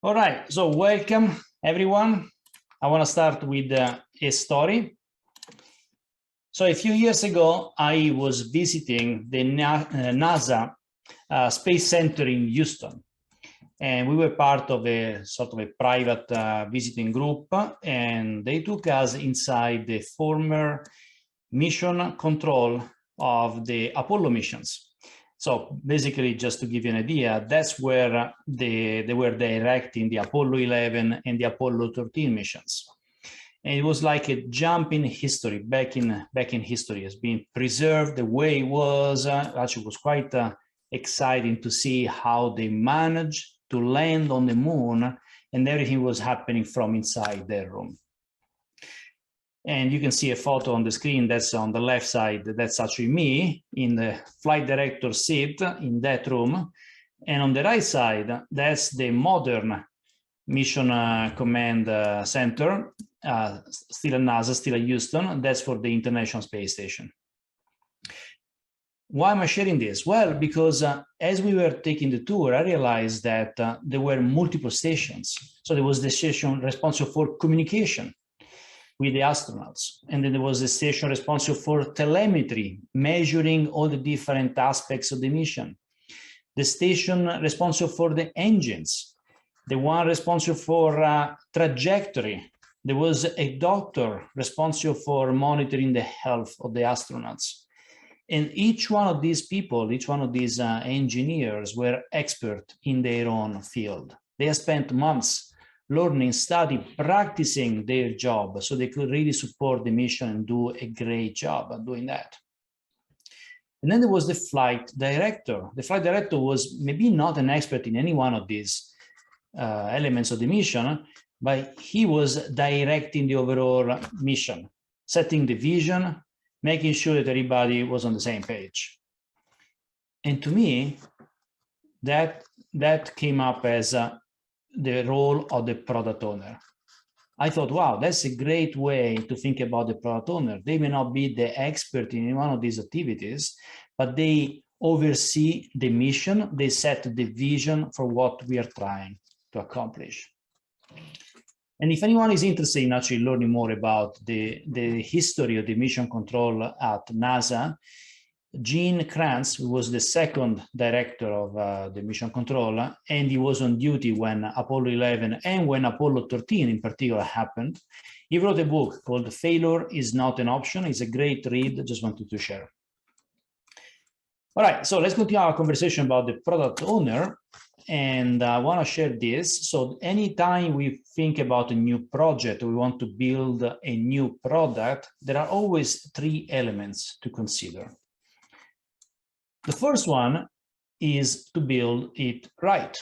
All right, so welcome everyone. I want to start with a story. So a few years ago, I was visiting the NASA Space Center in Houston. And we were part of a sort of a private visiting group, and they took us inside the former mission control of the Apollo missions. So basically, just to give you an idea, that's where they were directing the Apollo 11 and the Apollo 13 missions. And it was like a jump in history, back in history. It's been preserved the way it was. Actually, it was quite exciting to see how they managed to land on the moon, and everything was happening from inside their room. And you can see a photo on the screen that's on the left side. That's actually me in the flight director seat in that room. And on the right side, that's the modern mission command center, still at NASA, still at Houston. That's for the International Space Station. Why am I sharing this? Well, because as we were taking the tour, I realized that there were multiple stations. So there was the station responsible for communication with the astronauts. And then there was a station responsible for telemetry, measuring all the different aspects of the mission. The station responsible for the engines, the one responsible for trajectory. There was a doctor responsible for monitoring the health of the astronauts. And each one of these people, each one of these engineers were expert in their own field. They have spent months learning, studying, practicing their job so they could really support the mission and do a great job at doing that. And then there was the flight director. The flight director was maybe not an expert in any one of these elements of the mission, but he was directing the overall mission, setting the vision, making sure that everybody was on the same page. And to me, that came up as the role of the product owner. I thought, wow, that's a great way to think about the product owner. They may not be the expert in one of these activities, but they oversee the mission, they set the vision for what we are trying to accomplish. And if anyone is interested in actually learning more about the history of the mission control at NASA, Gene Kranz, who was the second director of the mission control, and he was on duty when Apollo 11 and when Apollo 13 in particular happened. He wrote a book called Failure is Not an Option. It's a great read, just wanted to share. All right, so let's continue our conversation about the product owner. And I want to share this. So anytime we think about a new project, we want to build a new product, there are always three elements to consider. The first one is to build it right.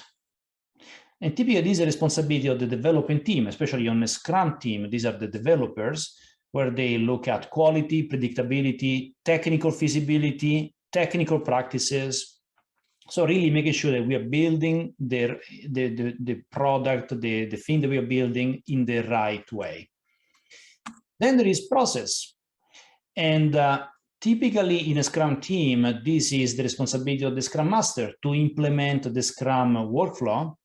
And typically, this is a responsibility of the development team, especially on a Scrum team. These are the developers, where they look at quality, predictability, technical feasibility, technical practices. So really making sure that we are building the product, the thing that we are building in the right way. Then there is process. And typically in a Scrum team, this is the responsibility of the Scrum Master to implement the Scrum workflow,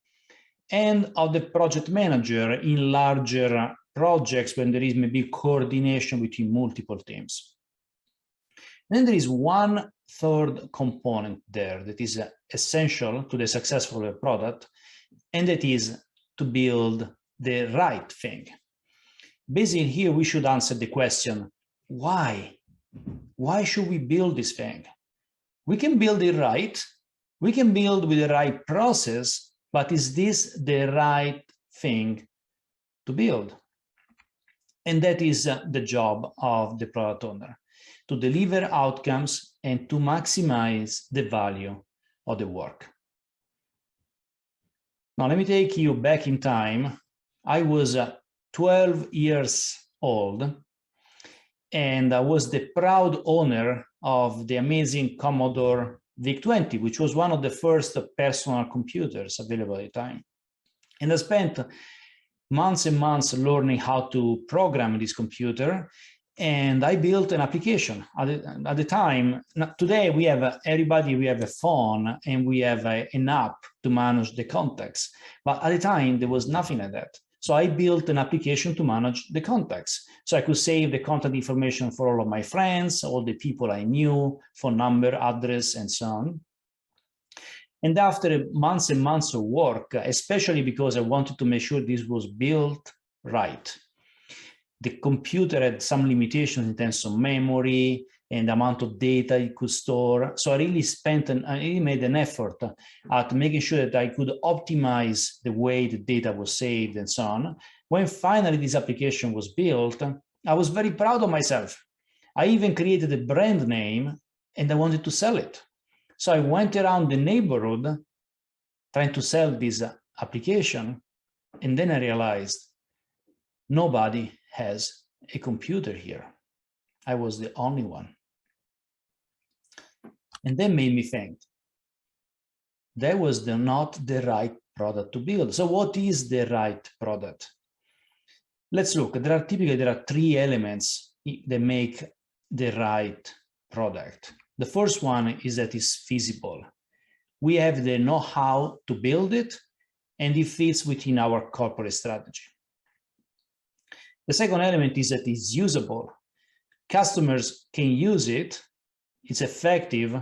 and of the project manager in larger projects when there is maybe coordination between multiple teams. Then there is one third component there that is essential to the successful product, and that is to build the right thing. Basically, here we should answer the question, why? Why should we build this thing? We can build it right. We can build with the right process, but is this the right thing to build? And that is the job of the product owner, to deliver outcomes and to maximize the value of the work. Now, let me take you back in time. I was 12 years old, and I was the proud owner of the amazing Commodore VIC-20, which was one of the first personal computers available at the time. And I spent months and months learning how to program this computer. And I built an application at the time. Today we have everybody, we have a phone and we have an app to manage the contacts. But at the time there was nothing like that. So I built an application to manage the contacts. So I could save the contact information for all of my friends, all the people I knew, phone number, address, and so on. And after months and months of work, especially because I wanted to make sure this was built right, the computer had some limitations in terms of memory and the amount of data it could store. So I really made an effort at making sure that I could optimize the way the data was saved and so on. When finally this application was built, I was very proud of myself. I even created a brand name and I wanted to sell it. So I went around the neighborhood trying to sell this application. And then I realized nobody has a computer here. I was the only one. And that made me think, that was not the right product to build. So what is the right product? Let's look. There are three elements that make the right product. The first one is that it's feasible. We have the know-how to build it, and it fits within our corporate strategy. The second element is that it's usable. Customers can use it, it's effective,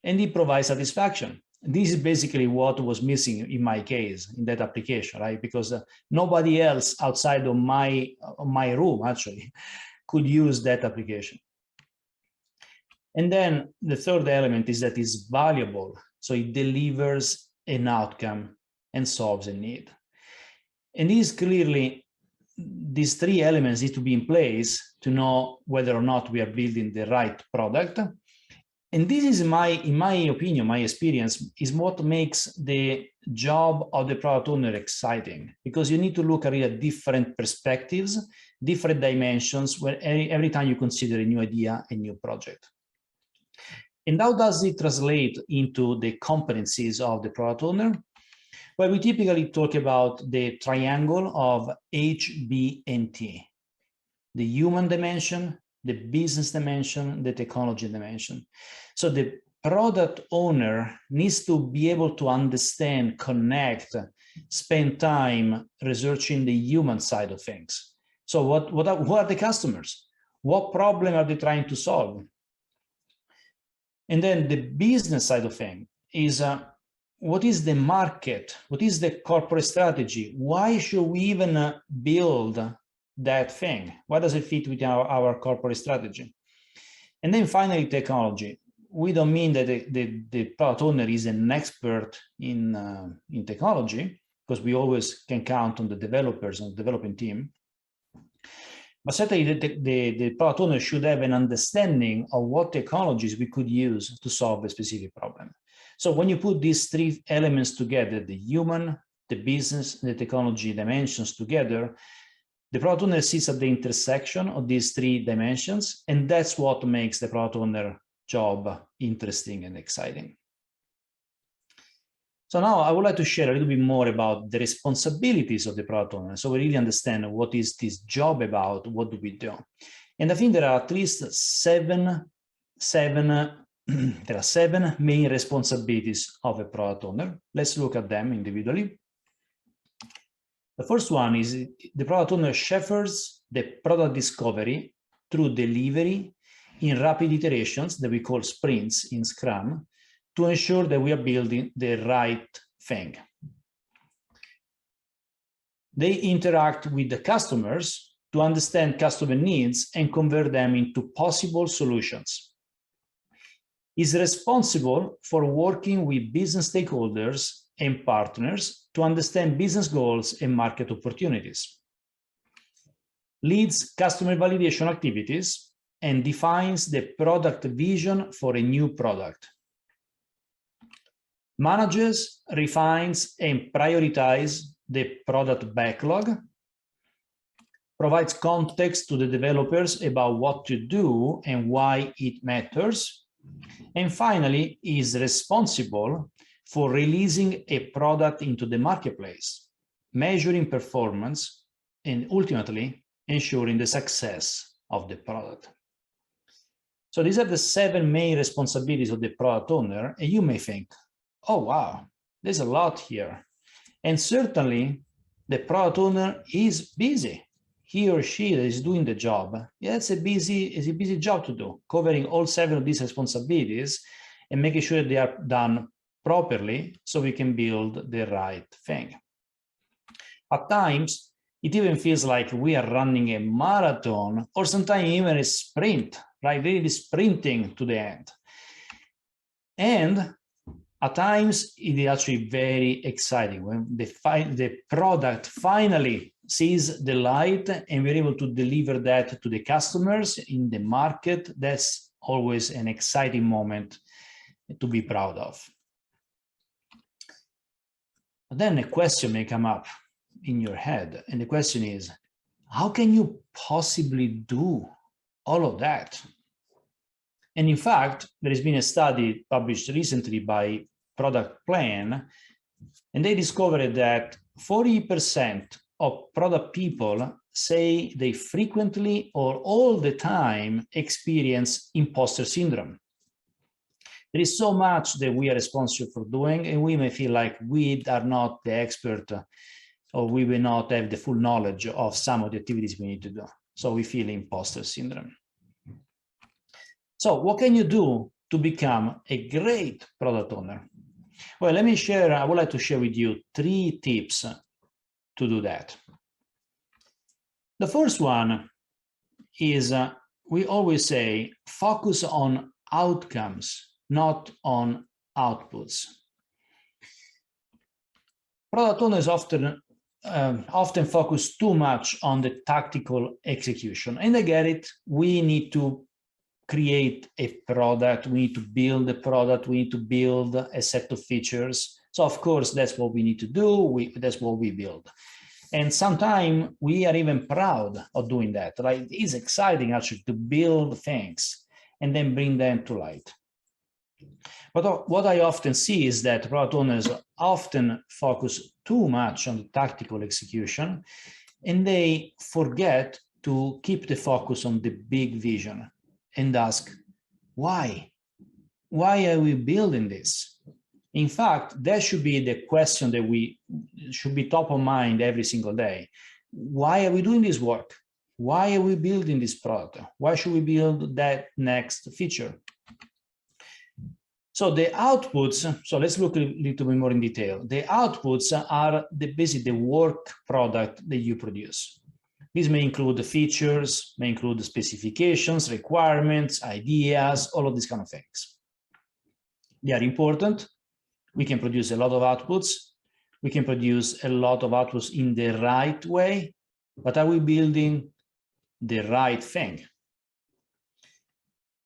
and it provides satisfaction. This is basically what was missing in my case, in that application, right? Because nobody else outside of my room, actually, could use that application. And then the third element is that it's valuable. So it delivers an outcome and solves a need. And this clearly, these three elements need to be in place to know whether or not we are building the right product. And this is in my opinion, my experience, is what makes the job of the product owner exciting, because you need to look at different perspectives, different dimensions, where every time you consider a new idea, a new project. And how does it translate into the competencies of the product owner? Well, we typically talk about the triangle of HB&T, the human dimension, the business dimension, the technology dimension. So the product owner needs to be able to understand, connect, spend time researching the human side of things. So what are the customers? What problem are they trying to solve? And then the business side of things is what is the market? What is the corporate strategy? Why should we even build that thing? Why does it fit with our corporate strategy? And then finally, technology. We don't mean that the product owner is an expert in technology, because we always can count on the developers and the developing team. But certainly the product owner should have an understanding of what technologies we could use to solve a specific problem. So when you put these three elements together, the human, the business, and the technology dimensions together, the product owner sits at the intersection of these three dimensions, and that's what makes the product owner job interesting and exciting. So now I would like to share a little bit more about the responsibilities of the product owner, so we really understand what is this job about, what do we do. And I think there are at least seven main responsibilities of a product owner. Let's look at them individually. The first one is the product owner shepherds the product discovery through delivery in rapid iterations that we call sprints in Scrum, to ensure that we are building the right thing. They interact with the customers to understand customer needs and convert them into possible solutions. Is responsible for working with business stakeholders and partners to understand business goals and market opportunities. Leads customer validation activities and defines the product vision for a new product. Manages, refines, and prioritizes the product backlog. Provides context to the developers about what to do and why it matters. And finally, is responsible for releasing a product into the marketplace, measuring performance, and ultimately ensuring the success of the product. So these are the 7 main responsibilities of the product owner, and you may think, oh wow, there's a lot here. And certainly the product owner is busy. He or she is doing the job. Yeah, it's a busy job to do, covering all 7 of these responsibilities and making sure they are done properly so we can build the right thing. At times, it even feels like we are running a marathon or sometimes even a sprint, right? Really sprinting to the end. And at times, it is actually very exciting when the product finally sees the light and we're able to deliver that to the customers in the market. That's always an exciting moment to be proud of. But then a question may come up in your head, and the question is, how can you possibly do all of that? And in fact, there has been a study published recently by Product Plan, and they discovered that 40% of product people say they frequently or all the time experience imposter syndrome. There is so much that we are responsible for doing, and we may feel like we are not the expert or we will not have the full knowledge of some of the activities we need to do. So we feel imposter syndrome. So what can you do to become a great product owner? Well, I would like to share with you 3 tips to do that. The first one is, we always say, focus on outcomes, not on outputs. Product owners often focus too much on the tactical execution, and I get it. We need to create a product, we need to build a product, we need to build a set of features. So of course, that's what we need to do, that's what we build. And sometimes we are even proud of doing that, right? It's exciting actually to build things and then bring them to light. But what I often see is that product owners often focus too much on the tactical execution, and they forget to keep the focus on the big vision and ask, why? Why are we building this? In fact, that should be the question that we should be top of mind every single day. Why are we doing this work? Why are we building this product? Why should we build that next feature? So the outputs, so let's look a little bit more in detail. The outputs are basically the work product that you produce. These may include the features, may include the specifications, requirements, ideas, all of these kind of things. They are important. We can produce a lot of outputs. We can produce a lot of outputs in the right way, but are we building the right thing?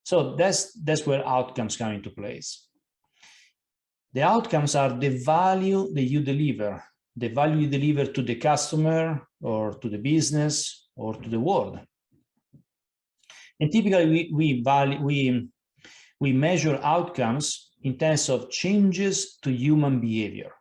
So that's where outcomes come into place. The outcomes are the value that you deliver, the value you deliver to the customer or to the business or to the world. And typically we measure outcomes in terms of changes to human behavior.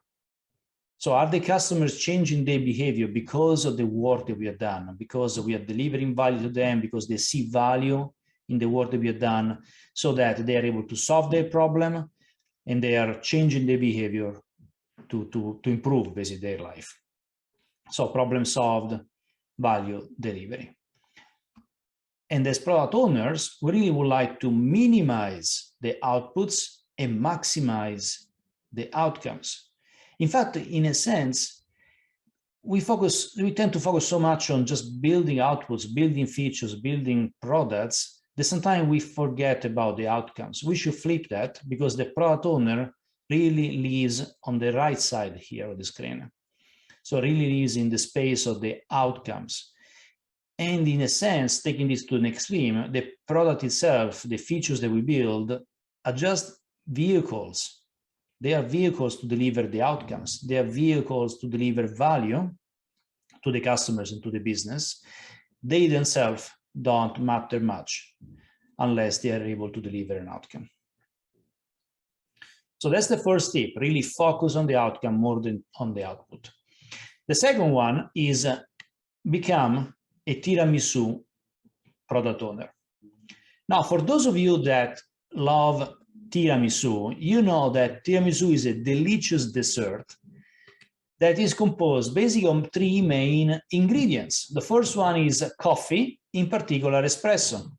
So are the customers changing their behavior because of the work that we have done, because we are delivering value to them, because they see value in the work that we have done, so that they are able to solve their problem and they are changing their behavior to improve basically their life. So problem solved, value delivery. And as product owners, we really would like to minimize the outputs and maximize the outcomes. In fact, in a sense, we tend to focus so much on just building outputs, building features, building products, that sometimes we forget about the outcomes. We should flip that, because the product owner really lives on the right side here of the screen. So really lives in the space of the outcomes. And in a sense, taking this to an extreme, the product itself, the features that we build, are just vehicles. They are vehicles to deliver the outcomes. They are vehicles to deliver value to the customers and to the business. They themselves don't matter much unless they are able to deliver an outcome. So that's the first tip, really focus on the outcome more than on the output. The second one is become a Tiramisu product owner. Now, for those of you that love tiramisu, you know that tiramisu is a delicious dessert that is composed basically of three main ingredients. The first one is coffee, in particular espresso.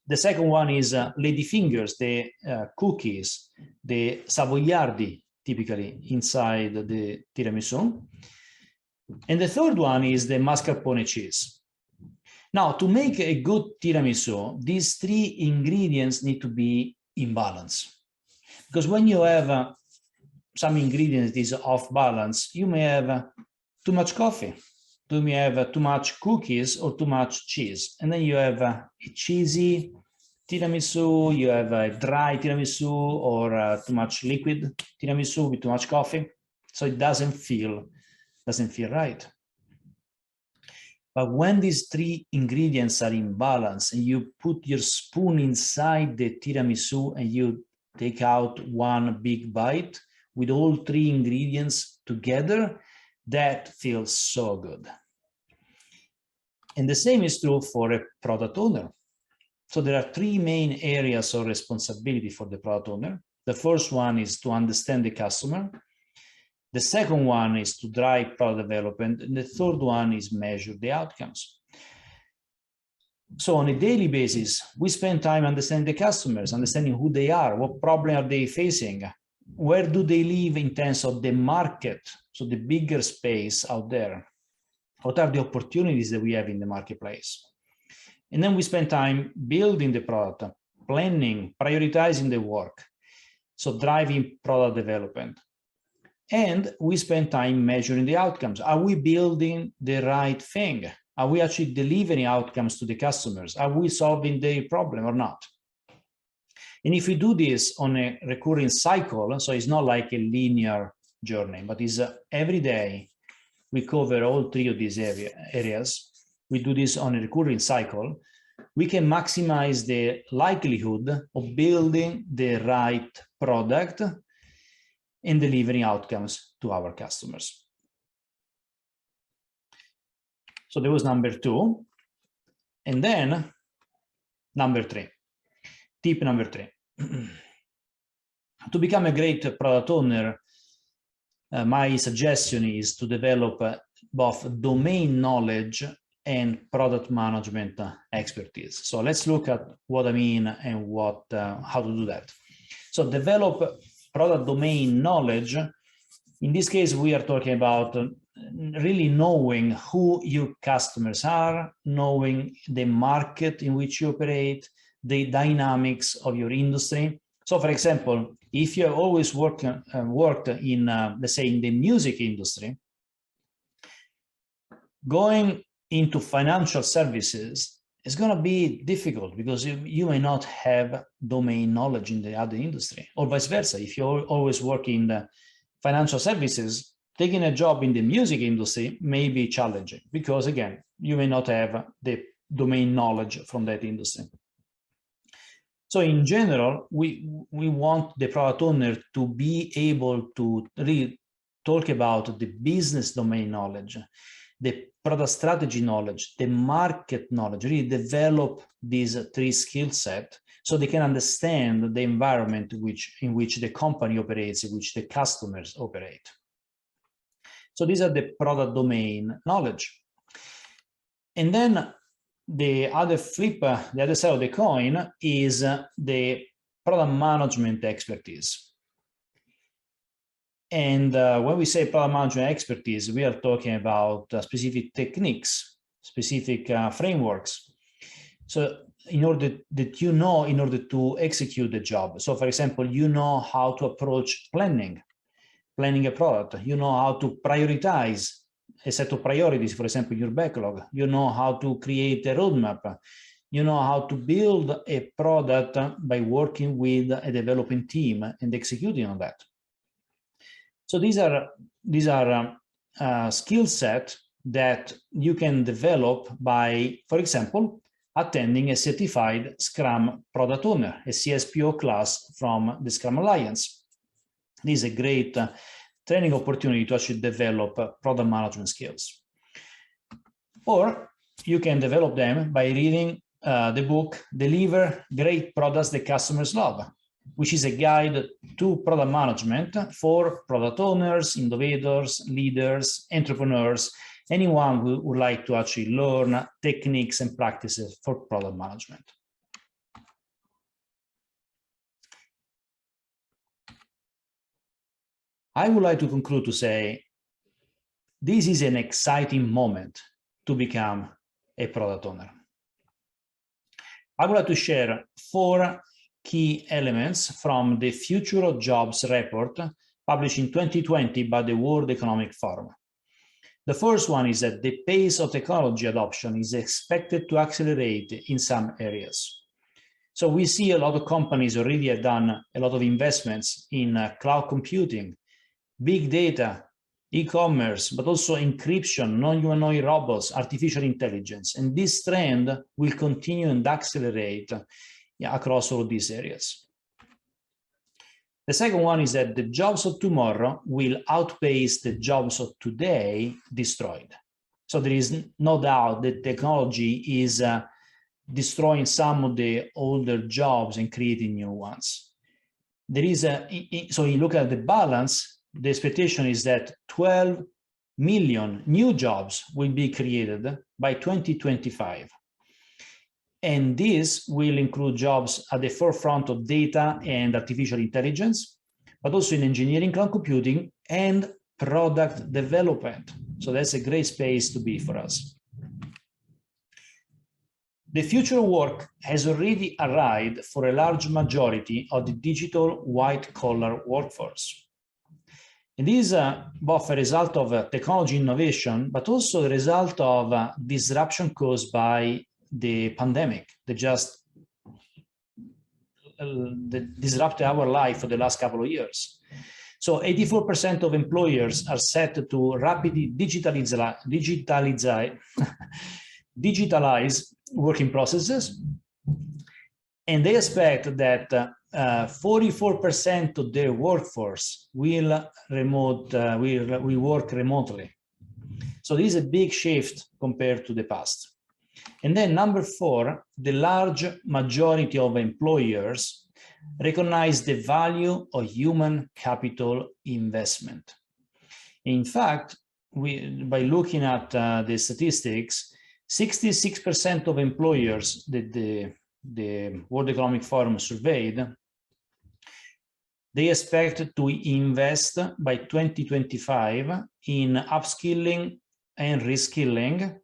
The second one is ladyfingers, the cookies, the savoiardi, typically inside the tiramisu. And the third one is the mascarpone cheese. Now, to make a good tiramisu, these three ingredients need to be in balance. Because when you have some ingredient is off balance, you may have too much coffee, you may have too much cookies or too much cheese. And then you have a cheesy tiramisu, you have a dry tiramisu, or too much liquid tiramisu with too much coffee. So it doesn't feel right. But when these three ingredients are in balance and you put your spoon inside the tiramisu and you take out one big bite with all three ingredients together, that feels so good. And the same is true for a product owner. So there are three main areas of responsibility for the product owner. The first one is to understand the customer. The second one is to drive product development. And the third one is measure the outcomes. So on a daily basis, we spend time understanding the customers, understanding who they are, what problem are they facing, where do they live in terms of the market, so the bigger space out there. What are the opportunities that we have in the marketplace? And then we spend time building the product, planning, prioritizing the work, so driving product development. And we spend time measuring the outcomes. Are we building the right thing? Are we actually delivering outcomes to the customers? Are we solving their problem or not? And if we do this on a recurring cycle, so it's not like a linear journey, but it's every day we cover all three of these areas. We do this on a recurring cycle. We can maximize the likelihood of building the right product and delivering outcomes to our customers. So that was number two. And then number three, tip number three. To become a great product owner, my suggestion is to develop both domain knowledge and product management expertise. So let's look at what I mean and how to do that. So develop product domain knowledge. In this case, we are talking about really knowing who your customers are, knowing the market in which you operate, the dynamics of your industry. So for example, if you have always worked in, let's say, in the music industry, going into financial services is going to be difficult because you may not have domain knowledge in the other industry, or vice versa. If you always work in the financial services, taking a job in the music industry may be challenging because, again, you may not have the domain knowledge from that industry. So in general, we want the product owner to be able to really talk about the business domain knowledge, the product strategy knowledge, the market knowledge, really develop these three skill sets so they can understand the environment in which the company operates, in which the customers operate. So these are the product domain knowledge. And then the other flip, the other side of the coin is the product management expertise. And when we say product management expertise, we are talking about specific techniques, specific frameworks. So in order that in order to execute the job. So for example, you know how to approach planning a product. You know how to prioritize a set of priorities, for example, your backlog. You know how to create a roadmap. You know how to build a product by working with a developing team and executing on that. So these are skill set that you can develop by, for example, attending a certified Scrum product owner, a CSPO class from the Scrum Alliance. This is a great training opportunity to actually develop product management skills. Or you can develop them by reading the book, Deliver Great Products That Customers Love, which is a guide to product management for product owners, innovators, leaders, entrepreneurs, anyone who would like to actually learn techniques and practices for product management. I would like to conclude to say, this is an exciting moment to become a product owner. I would like to share 4 key elements from the Future of Jobs report published in 2020 by the World Economic Forum. The first one is that the pace of technology adoption is expected to accelerate in some areas. So we see a lot of companies already have done a lot of investments in cloud computing, big data, e-commerce, but also encryption, non-humanoid robots, artificial intelligence. And this trend will continue and accelerate across all these areas. The second one is that the jobs of tomorrow will outpace the jobs of today destroyed. So there is no doubt that technology is destroying some of the older jobs and creating new ones. There is so you look at the balance, the expectation is that 12 million new jobs will be created by 2025. And this will include jobs at the forefront of data and artificial intelligence, but also in engineering, cloud computing, and product development. So that's a great space to be for us. The future of work has already arrived for a large majority of the digital white-collar workforce. And this is both a result of technology innovation, but also the result of disruption caused by the pandemic that just disrupted our life for the last couple of years. So 84% of employers are set to rapidly digitalize working processes, and they expect that 44% of their workforce will work remotely. So this is a big shift compared to the past. And then number 4, the large majority of employers recognize the value of human capital investment. In fact, by looking at the statistics, 66% of employers that the World Economic Forum surveyed, they expect to invest by 2025 in upskilling and reskilling,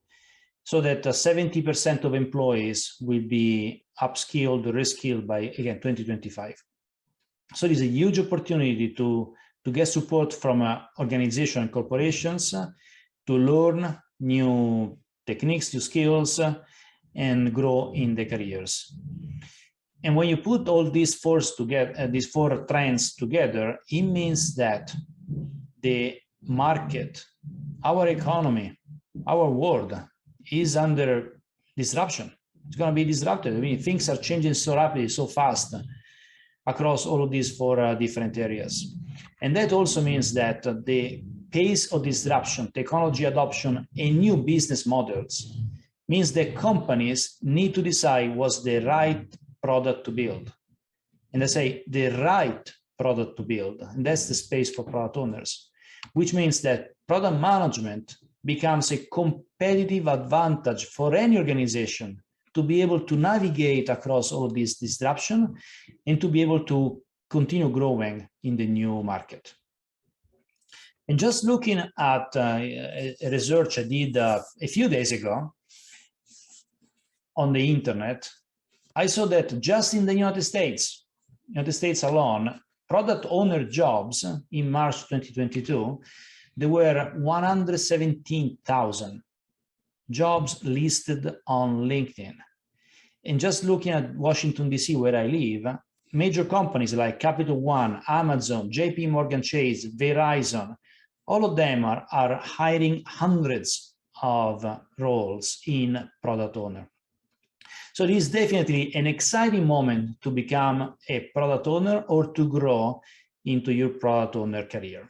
so that 70% of employees will be upskilled or reskilled by, again, 2025. So there's a huge opportunity to get support from organizations and corporations to learn new techniques, new skills, and grow in their careers. And when you put all these 4 trends together, it means that the market, our economy, our world is under disruption. It's going to be disrupted. I mean, things are changing so rapidly, so fast across all of these 4 different areas. And that also means that the pace of disruption, technology adoption, and new business models means that companies need to decide what's the right product to build. And I say the right product to build. And that's the space for product owners, which means that product management becomes a competitive advantage for any organization to be able to navigate across all of this disruption and to be able to continue growing in the new market. And just looking at a research I did a few days ago on the internet, I saw that just in the United States alone, product owner jobs in March 2022, there were 117,000 jobs listed on LinkedIn. And just looking at Washington, D.C., where I live, major companies like Capital One, Amazon, JP Morgan Chase, Verizon, all of them are hiring hundreds of roles in product owner. So it is definitely an exciting moment to become a product owner or to grow into your product owner career.